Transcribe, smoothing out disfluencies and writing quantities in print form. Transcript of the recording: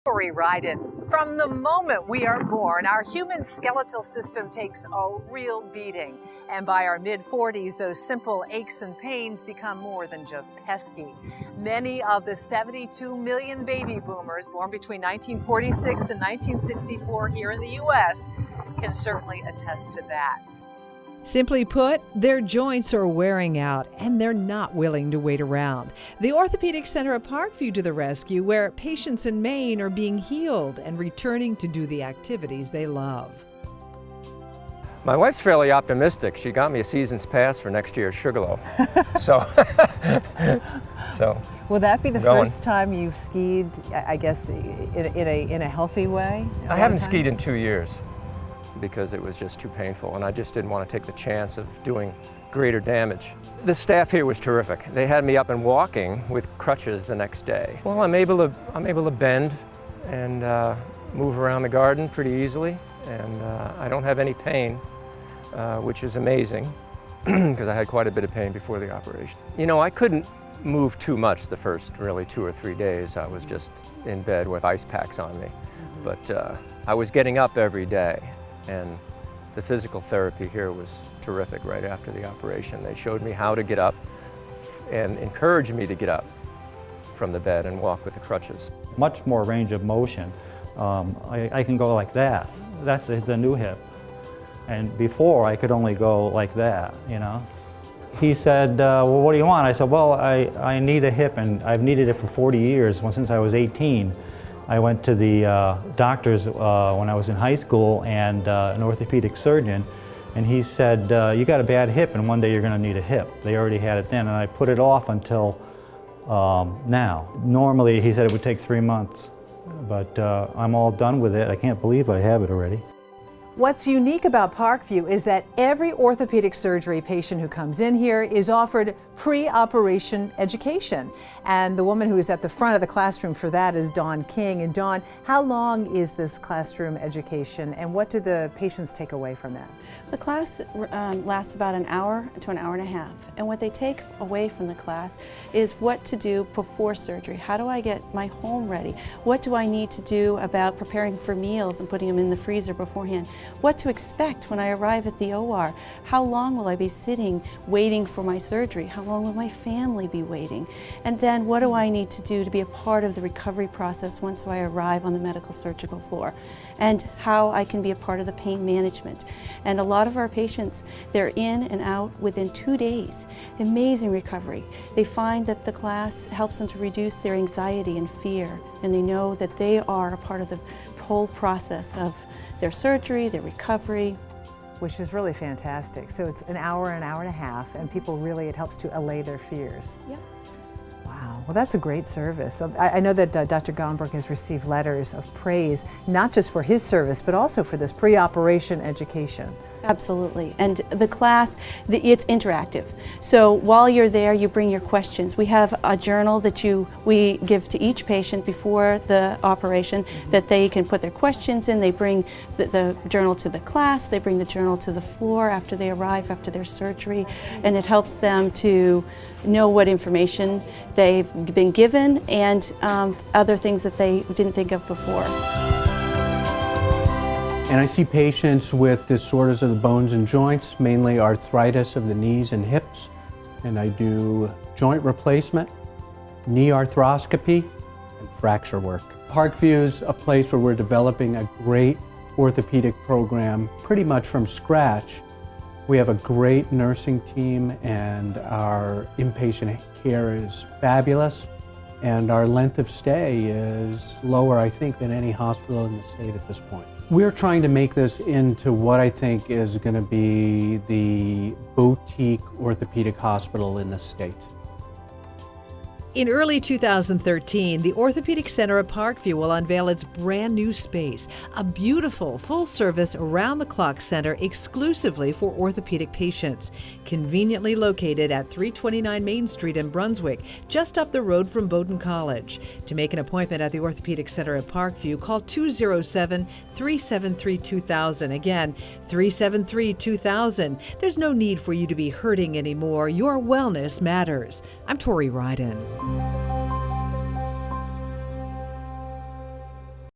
Ryden. From the moment we are born, our human skeletal system takes a real beating. And by our mid-40s, those simple aches and pains become more than just pesky. Many of the 72 million baby boomers born between 1946 and 1964 here in the U.S. can certainly attest to that. Simply put, their joints are wearing out and they're not willing to wait around. The Orthopedic Center at Parkview to the rescue, where patients in Maine are being healed and returning to do the activities they love. My wife's fairly optimistic. She got me a season's pass for next year's Sugarloaf. so Will that be the first time you've skied, I guess, in a healthy way? I haven't skied in 2 years, because it was just too painful, and I just didn't want to take the chance of doing greater damage. The staff here was terrific. They had me up and walking with crutches the next day. Well, I'm able to bend and move around the garden pretty easily, and I don't have any pain, which is amazing, because I had quite a bit of pain before the operation. You know, I couldn't move too much the first really 2 or 3 days. I was just in bed with ice packs on me, but I was getting up every day. And the physical therapy here was terrific right after the operation. They showed me how to get up and encouraged me to get up from the bed and walk with the crutches. Much more range of motion. I can go like that. That's the new hip. And before I could only go like that, you know. He said, well, what do you want? I said, well, I need a hip, and I've needed it for 40 years, well, since I was 18. I went to the doctors when I was in high school, and an orthopedic surgeon, and he said, you got a bad hip and one day you're going to need a hip. They already had it then, and I put it off until now. Normally he said it would take 3 months, but I'm all done with it. I can't believe I have it already. What's unique about Parkview is that every orthopedic surgery patient who comes in here is offered pre-operation education. And the woman who is at the front of the classroom for that is Dawn King. And Dawn, how long is this classroom education, and what do the patients take away from it? The class lasts about an hour to an hour and a half. And what they take away from the class is what to do before surgery. How do I get my home ready? What do I need to do about preparing for meals and putting them in the freezer beforehand? What to expect when I arrive at the OR? How long will I be sitting waiting for my surgery? How long will my family be waiting? And then what do I need to do to be a part of the recovery process once I arrive on the medical surgical floor? And how I can be a part of the pain management. And a lot of our patients, they're in and out within 2 days. Amazing recovery. They find that the class helps them to reduce their anxiety and fear, and they know that they are a part of the whole process of their surgery, their recovery. Which is really fantastic. So it's an hour and a half, and people really, it helps to allay their fears. Yeah. Wow, well, that's a great service. I know that Dr. Gomberg has received letters of praise, not just for his service, but also for this pre-operation education. Absolutely, and the class, it's interactive. So while you're there, you bring your questions. We have a journal that we give to each patient before the operation that they can put their questions in. They bring the journal to the class, they bring the journal to the floor after they arrive, after their surgery, and it helps them to know what information they've been given and other things that they didn't think of before. And I see patients with disorders of the bones and joints, mainly arthritis of the knees and hips. And I do joint replacement, knee arthroscopy, and fracture work. Parkview's a place where we're developing a great orthopedic program pretty much from scratch. We have a great nursing team, and our inpatient care is fabulous. And our length of stay is lower, I think, than any hospital in the state at this point. We're trying to make this into what I think is going to be the boutique orthopedic hospital in the state. In early 2013, the Orthopedic Center at Parkview will unveil its brand new space, a beautiful, full-service, around-the-clock center exclusively for orthopedic patients, conveniently located at 329 Main Street in Brunswick, just up the road from Bowdoin College. To make an appointment at the Orthopedic Center at Parkview, call 207-373-2000. Again, 373-2000. There's no need for you to be hurting anymore. Your wellness matters. I'm Tori Ryden.